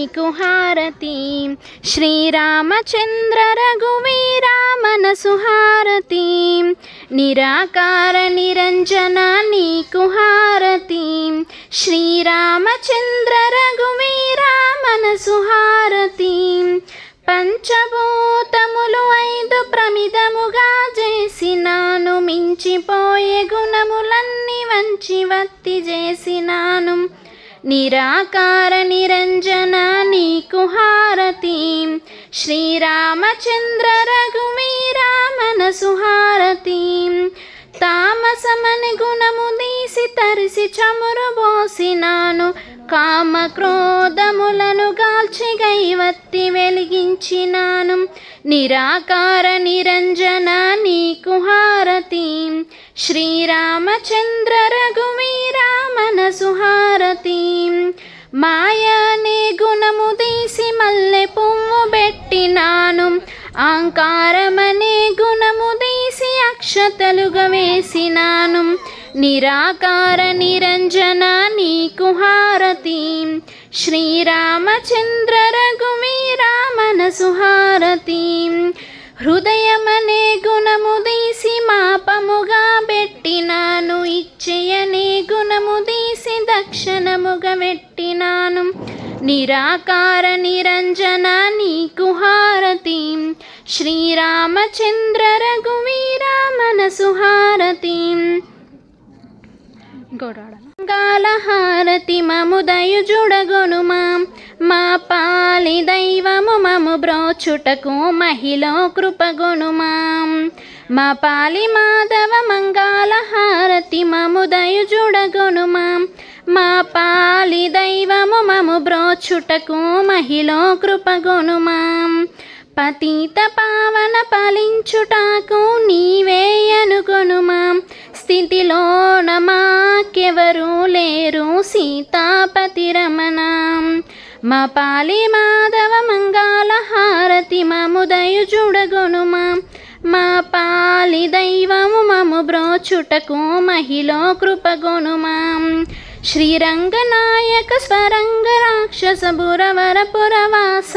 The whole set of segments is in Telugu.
నీకు హారతి. శ్రీరామచంద్ర రఘువీర మనసు హారతి. నిరాకార నిరంజన నీకు హారతి. శ్రీరామచంద్ర రఘువీర మనసు హారతి. పంచభూతములు 5 ప్రమిదముగా చేసినాను. మించిపోయే గుణములన్నీ వంచి వత్తి చేసినాను. నిరాకార నిరంజన నీకు హారతి. శ్రీరామచంద్ర రఘువీర మనసు హారతి. తామసమని గుణము తీసి తరిసి చమురు పోసినాను. కామ క్రోధములను గాల్చి గైవత్తి వెలిగించినాను. నిరాకార నిరంజన నీకు హారతి. శ్రీరామచంద్ర రఘువీర మనసు హారతి. మాయ అనే గుణము తీసి మల్లె పువ్వు పెట్టినాను. ఆంకారమనే గుణము తీసి అక్షతలుగా వేసినాను. నిరాకార నిరంజన నీకు హారతి. శ్రీరామచంద్ర రఘువీర మనసు హారతి. హృదయమనే గుణము తీసి మాపముగా పెట్టినాను. ఇచ్చయనే గుణము తీసి దక్షిణముగా పెట్టినాను. నిరాకార నిరంజన నీకు హారతి. శ్రీరామచంద్ర రఘువీర మనసు హారతి. మంగళహారతి మము దయుజుడగొనుమా. మా పాలి దైవము మము బ్రోచుటకు మహిళ కృపగొనుమా. మా పాలి మాధవ మంగళహారతి మము దయుజుడగొనుమా. మా పాలి దైవము మము బ్రోచుటకు మహిళ కృపగొనుమా. పతిత పావన పాలించుటాకు నీవే అనుకొనుమా. స్థితిలోన మాకెవరు లేరు సీతాపతి రమణ. మా పాలి మాధవ మంగళహారతి మము దయుజుడగొనుమా. మా పాలి దైవము మము బ్రోచుటకు మహిళ కృపగొనుమా. శ్రీరంగనాయక స్వరంగ రాక్షస బురవర పురవాస.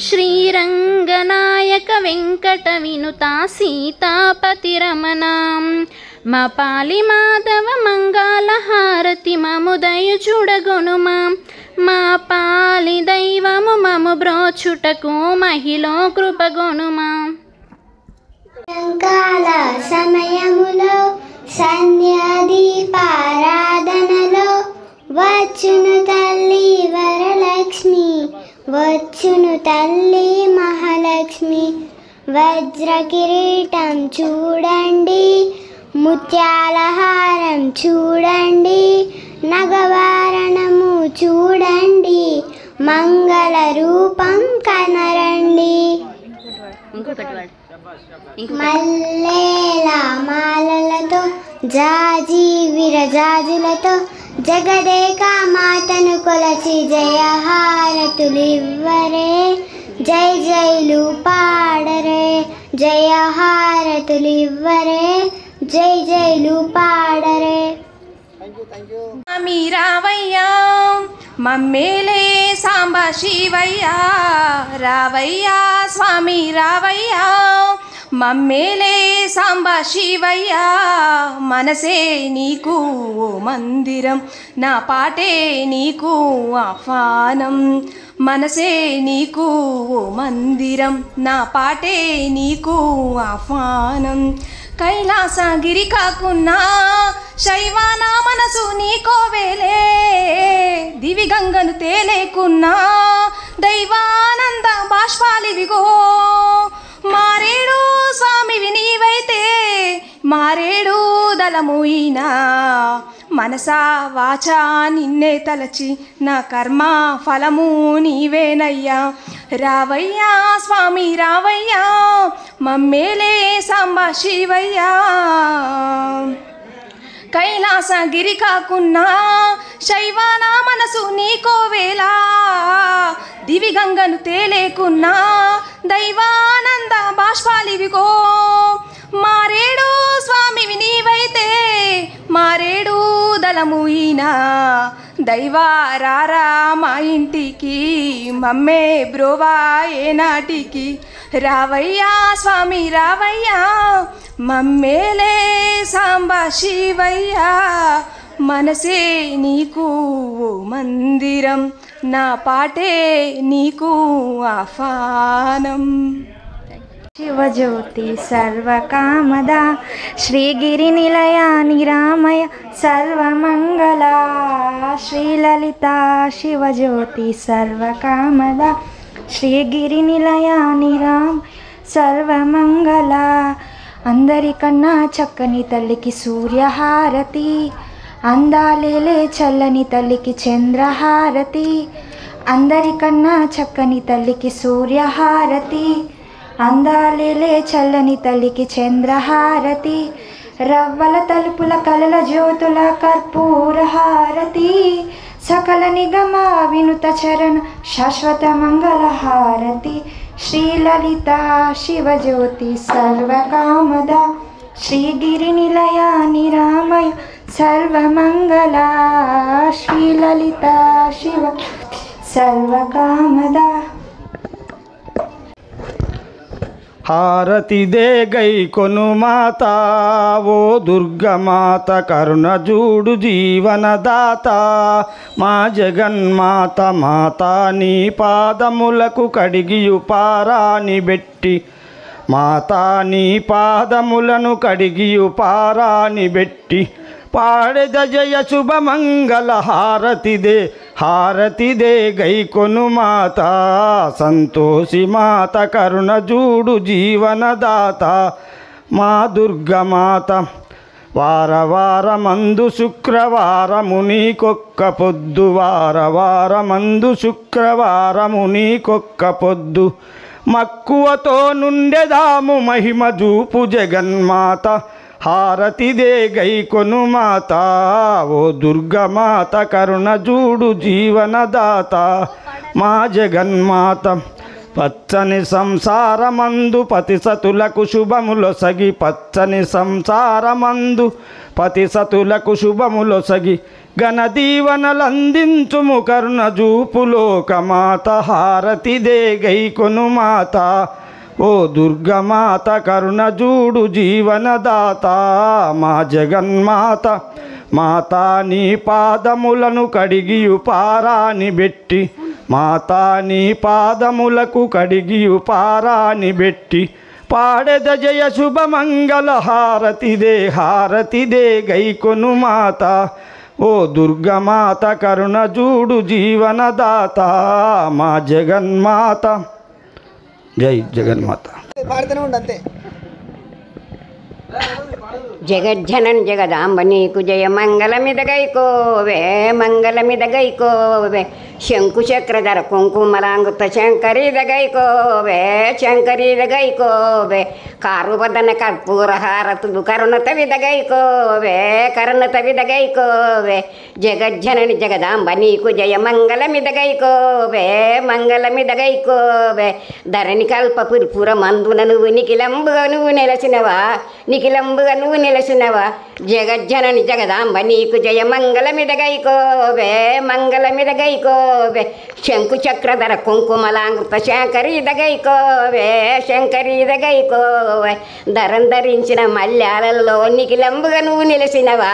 శ్రీరంగనాయక వెంకట వినుత సీతాపతి రమణ. మా పాలి మాధవ మంగళహారతి మము దయుజుడగొనుమా. మా పాలి దైవము మము బ్రోచుటకు మహిళ కృపగొనుమా. సాయంకాల సమయములో సంధ్యాదీపారాధనలో వచ్చును తల్లి వరలక్ష్మి. వచ్చును తల్లి మహాలక్ష్మి. వజ్ర కిరీటం చూడండి, ముత్యాల హారం చూడండి, నగవారణము చూడండి, మంగళ రూపం కనరండి. మల్లేల మాలలతో జాజి విరజాజులతో జగదేక మాతను కొలచి జయహారతులివ్వరే. జై జైలు పాడరే. జయహారతులివ్వరే. జై జైలు పాడరే. స్వామి రావయ్యా మమ్మేలే సాంబ శివయ్యా. రావయ్యా స్వామి రావయ్యా మమ్మేలే సాంబ శివయ్యా. మనసే నీకు ఓ మందిరం, నా పాటే నీకు ఆహ్వానం. మనసే నీకు ఓ మందిరం, నా పాటే నీకు ఆహ్వానం. కైలాసగిరి కాకున్నా శైవాన మనసు నీకోవేలే. దివి గంగను తేలేకున్నా దైవానంద బాష్పాలివిగో. మారేడు స్వామివి నీవైతే మారేడు దళముయినా. మనసా వాచా నిన్నే తలచి నా కర్మ ఫలము నీవేనయ్యా. రావయ్యా స్వామి రావయ్యా మమ్మేలే సాంబ శివయ్యా. కైలాసగిరి కాకున్నా శైవాన మనసు నీకోవేలా. దివి గంగను తేలేకున్నా దైవానంద బాష్పాలివిగో. మారేడు స్వామివి నీవైతే మారేడు దళముయినా. దైవారారా మా ఇంటికి మమ్మే బ్రోవా ఏనాటికి రావయ్యా స్వామి రావయ్యా మమ్మేలే సాంబా శివయ్యా మనసే నీకు ఓ మందిరం నా పాటే నీకు ఆహ్వానం. శివజ్యోతి సర్వకామదా శ్రీగిరి నిలయ నిరామయ సర్వమంగళ శ్రీలలిత శివజ్యోతి సర్వకామదా శ్రీగిరి నిలయ నిరామ సర్వమంగళ. అందరికన్నా చక్కని తల్లికి సూర్యహారతి, అందాలేలే చల్లని తల్లికి చంద్రహారతి. అందరికన్నా చక్కని తల్లికి సూర్యహారతి, అందాలేలే చల్లని తల్లికి చంద్రహారతి. రవ్వల తలుపుల కలల జ్యోతుల కర్పూరహారతి, సకల నిగమ వినుత చరణ శాశ్వత మంగళహారతి. శ్రీలలిత శివజ్యోతి సర్వకామదా శ్రీగిరి నిలయ నిరామయ సర్వమంగళ శ్రీలలిత శివజ్యోతి సర్వకామదా. హారతి దే గై కొను మాత ఓ దుర్గమాత కరుణ జూడు జీవనదాత మా జగన్మాత మాత నీ పాదములకు కడిగియు పారాని బెట్టి మాతా నీ పాదములను కడిగియు పారాని బెట్టి పాడెద జయ శుభమంగళ హారతి దే గై కొను మాత సంతోషి మాత కరుణ జూడు జీవనదాత మా దుర్గమాత. వారవారమందు శుక్రవారము నీకొక్క పొద్దు, వారవారమందు శుక్రవారము నీకొక్క పొద్దు మక్కువతో నుండెదాము మహిమ జూపు జగన్మాత. హారతి దే గై కొను మాత ఓ దుర్గమాత కరుణ జూడు జీవనదాత మా జగన్మాత. పచ్చని సంసారమందు పతిసతులకు శుభములొసగి, పచ్చని సంసారమందు పతిసతులకు శుభములొసగి గణదీవనలందించుము కరుణ జూపు లోకమాత. హారతి దే గై కొను మాత ఓ దుర్గమాత కరుణ జూడు జీవనదాత మా జగన్మాత. మాతా నీ పాదములను కడిగియు పారాని బెట్టి, మాతా నీ పాదములకు కడిగియు పారాని బెట్టి పాడెద జయ శుభమంగళ హారతి దే గై కొను మాత ఓ దుర్గమాత కరుణ జూడు జీవనదాత మా జగన్మాత. జై జగన్మాత. జగజ్జనన్ జగదాంబ నీకు జయ మంగళమిదగైకోవే మంగళమిదగైకోవే. శంకుచక్రధర కుంకుమలాంగుత శంకరీదగైకోవే శంకరీదగైకోవే. కారుబదన కర్పూర హారతులు కరుణత విదగైకోవే కరుణత విదగైకోవే. జగజ్జనని జగదాంబ నీకు జయ మంగళమిదగైకోవే మంగళమిదగైకోవే. ధరణి కల్ప పురిపుర మందున నువ్వు నిఖిలంబుగా నువ్వు నిలచినవా నిఖిలంబుగా నువ్వు నిలచినవా. జగజ్జనని జగదాంబ నీకు జయ మంగళమిదగైకోవే మంగళమిదగైకోవే. శంకు చక్రధర కుంకుమలాంగృత శంకరీదగైకోవే శంకరీదగైకోవే. ధరం ధరించిన మల్యాలలో నిఖిలంబుగా నువ్వు నిలచినవా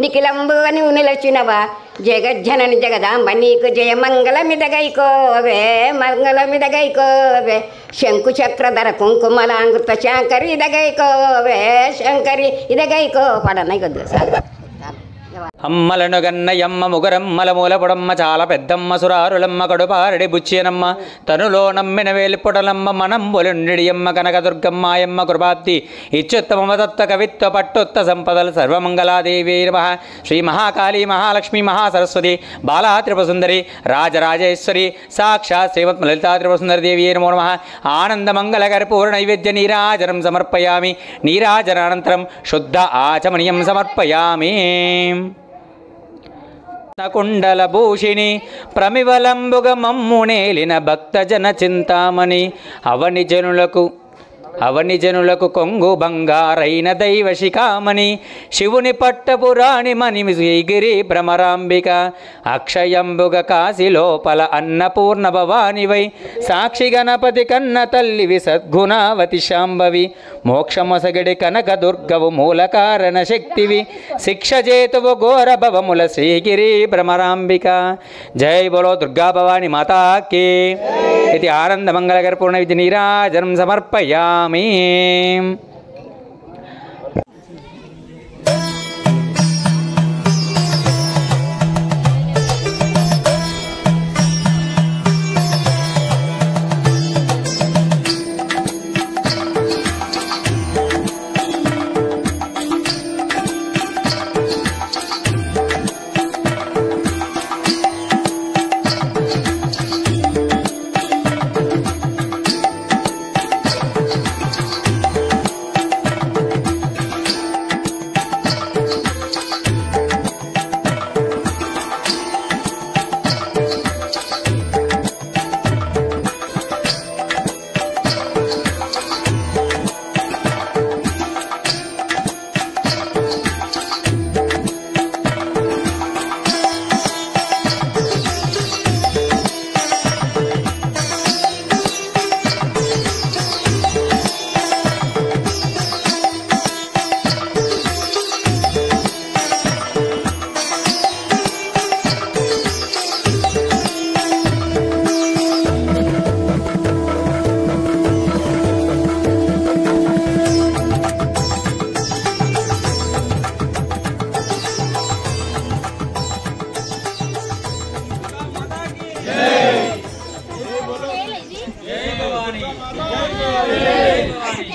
నిఖిలంబుగా నువ్వు నిలచినవా. జగజ్జనని జగదాంబ నీకు జయ మంగళమిదగైకోవే మంగళమిదగైకోవే. శంకు చక్రధర కుంకుమలాంగృత శంకరీదగైకోవే శంకరి ఇదగైకో పడనై కొద్దిగా సార్. అమ్మలను గన్నయమ్మ ముగరమ్మల మూలపుడమ్మ చాలా పెద్దమ్మ సురారులమ్మ కడుపారడి బుచ్చేనమ్మ తనులో నమ్మిన వేలిపుడలమ్మ మనం బొలుండియమ్మ కనకదుర్గమ్మాయమ్మ కృపాబ్ది ఇత్యుత్తమ తత్వ కవిత్వ పట్టుత్త సంపదలు సర్వమంగళాదేవి నమః. శ్రీ మహాకాళీ మహాలక్ష్మి మహాసరస్వతి బాలా త్రిపురసుందరి రాజరాజేశ్వరి సాక్షాత్ శ్రీమత్ లలితా త్రిపురసుందరి దేవి నమో నమః. ఆనందమంగళకర్పూర నైవేద్య నీరాజనం సమర్పయామి. నీరాజనానంతరం శుద్ధ ఆచమనీయం సమర్పయామి. కుండల భూషిణి ప్రమివలంబుగ మమ్మునేలిన భక్తజన చింతామణి అవని జనులకు అవని జనులకు కొంగు బంగారైన దైవ శిఖామణి శివుని పట్టపురాణి మణి శ్రీగిరి భ్రమరాంబిక అక్షయంబుగ కాశీ లోపల అన్నపూర్ణ భవానివై సాక్షి గణపతి కన్న తల్లివి సద్గుణావతి శాంభవి మోక్షమొసగడి కనక దుర్గవు మూల కారణ శక్తివి శిక్ష చేతువు ఘోర భవముల శ్రీగిరి భ్రమరాంబిక. జై బోలో దుర్గా భవాని మాతాకి. ఇది ఆనంద మంగళకర పూర్ణ విధి నీరాజనం సమర్పయామి.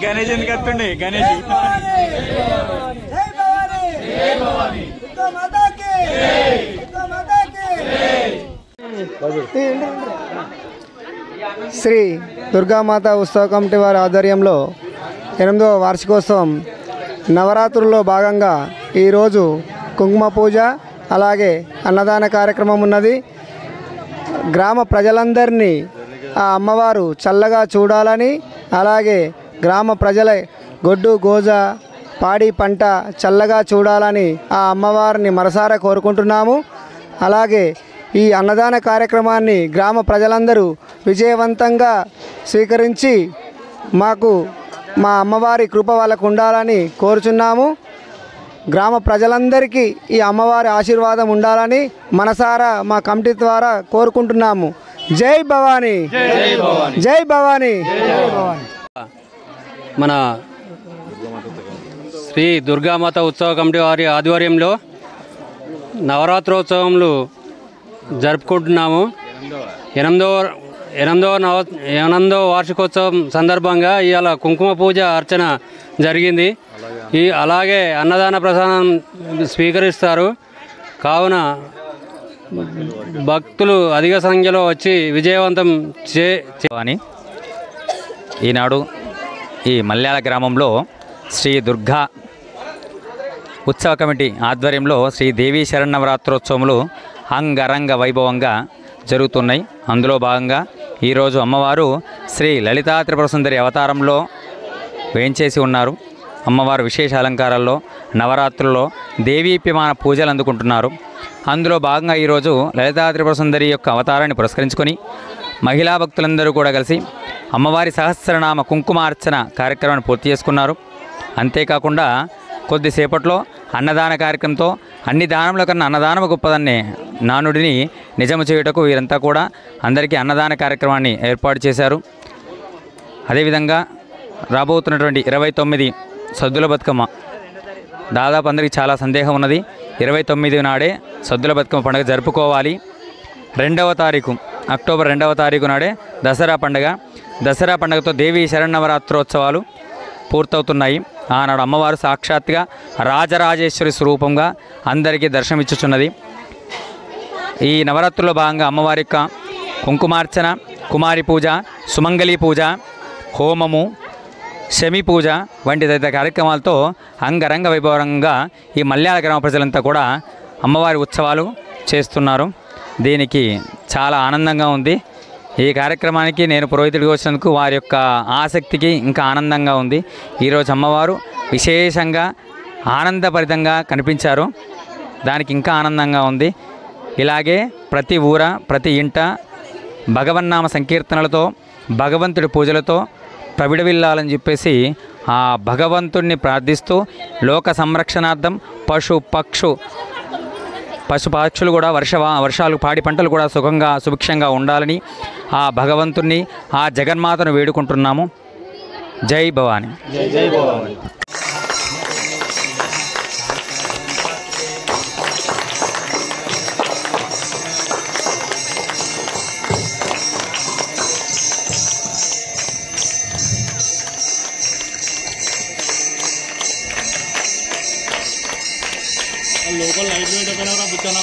గణేష్ ఎందుకు వస్తుండే గణేష్ శ్రీ దుర్గామాత ఉత్సవ కమిటీ వారి ఆధ్వర్యంలో 8వ వార్షికోత్సవం నవరాత్రుల్లో భాగంగా ఈరోజు కుంకుమ పూజ అలాగే అన్నదాన కార్యక్రమం ఉన్నది. గ్రామ ప్రజలందరినీ ఆ అమ్మవారు చల్లగా చూడాలని అలాగే గ్రామ ప్రజల గొడ్డు గోజ పాడి పంట చల్లగా చూడాలని ఆ అమ్మవారిని మనసారా కోరుకుంటున్నాము. అలాగే ఈ అన్నదాన కార్యక్రమాన్ని గ్రామ ప్రజలందరూ విజయవంతంగా స్వీకరించి మాకు మా అమ్మవారి కృప వాళ్ళకు ఉండాలని కోరుచున్నాము. గ్రామ ప్రజలందరికీ ఈ అమ్మవారి ఆశీర్వాదం ఉండాలని మనసారా మా కమిటీ ద్వారా కోరుకుంటున్నాము. జై భవానీ, జై భవానీ. మన శ్రీ దుర్గామాత ఉత్సవ కమిటీ వారి ఆధ్వర్యంలో నవరాత్రోత్సవములు జరుపుకుంటున్నాము. 8వ వార్షికోత్సవం సందర్భంగా ఇవాళ కుంకుమ పూజ అర్చన జరిగింది. అలాగే అన్నదాన ప్రసాదం స్వీకరిస్తారు. కావున భక్తులు అధిక సంఖ్యలో వచ్చి విజయవంతం అని ఈనాడు ఈ మల్యాల గ్రామంలో శ్రీ దుర్గా ఉత్సవ కమిటీ ఆధ్వర్యంలో శ్రీ దేవీ శరన్నవరాత్రోత్సవములు అంగరంగ వైభవంగా జరుగుతున్నాయి. అందులో భాగంగా ఈరోజు అమ్మవారు శ్రీ లలితా త్రిపుర సుందరి అవతారంలో వేంచేసి ఉన్నారు. అమ్మవారు విశేష అలంకారాల్లో నవరాత్రుల్లో దేవీప్యమాన పూజలు అందుకుంటున్నారు. అందులో భాగంగా ఈరోజు లలితా త్రిపుర సుందరి యొక్క అవతారాన్ని పురస్కరించుకొని మహిళా భక్తులందరూ కూడా కలిసి అమ్మవారి సహస్రనామ కుంకుమార్చన కార్యక్రమాన్ని పూర్తి చేసుకున్నారు. అంతేకాకుండా కొద్దిసేపట్లో అన్నదాన కార్యక్రమంతో అన్ని దానముల కన్నా అన్నదానము గొప్పదన్నే నానుడిని నిజము చేయుటకు వీరంతా కూడా అందరికీ అన్నదాన కార్యక్రమాన్ని ఏర్పాటు చేశారు. అదేవిధంగా రాబోతున్నటువంటి 29 సద్దుల బతుకమ్మ దాదాపు అందరికీ చాలా సందేహం ఉన్నది. 29 నాడే సద్దుల బతుకమ్మ పండుగ జరుపుకోవాలి. 2వ తారీఖు అక్టోబర్ 2వ తారీఖు నాడే దసరా పండుగ. దసరా పండుగతో దేవీ శరన్నవరాత్రోత్సవాలు పూర్తవుతున్నాయి. ఆనాడు అమ్మవారు సాక్షాత్గా రాజరాజేశ్వరి స్వరూపంగా అందరికీ దర్శనమిచ్చుచున్నది. ఈ నవరాత్రుల్లో భాగంగా అమ్మవారి యొక్క కుంకుమార్చన, కుమారి పూజ, సుమంగళి పూజ, హోమము, శమి పూజ వంటి తదితర కార్యక్రమాలతో అంగరంగ వైభవంగా ఈ మల్యాల గ్రామ ప్రజలంతా కూడా అమ్మవారి ఉత్సవాలు చేస్తున్నారు. దీనికి చాలా ఆనందంగా ఉంది. ఈ కార్యక్రమానికి నేను పురోహితుడిగా వచ్చినందుకు వారి యొక్క ఆసక్తికి ఇంకా ఆనందంగా ఉంది. ఈరోజు అమ్మవారు విశేషంగా ఆనందభరితంగా కనిపించారు, దానికి ఇంకా ఆనందంగా ఉంది. ఇలాగే ప్రతి ఊర ప్రతి ఇంట భగవన్నామ సంకీర్తనలతో భగవంతుడి పూజలతో ప్రవిడవిల్లాలని చెప్పేసి ఆ భగవంతుడిని ప్రార్థిస్తూ లోక సంరక్షణార్థం పశుపక్షులు కూడా వర్షాలు పాడి పంటలు కూడా సుభిక్షంగా ఉండాలని ఆ భగవంతుణ్ణి ఆ జగన్మాతను వేడుకుంటున్నాము. జై భవాని. జై భవాని. లోకల్ లైట్ వెయిట్ ఎక్కడ కూర్చోనా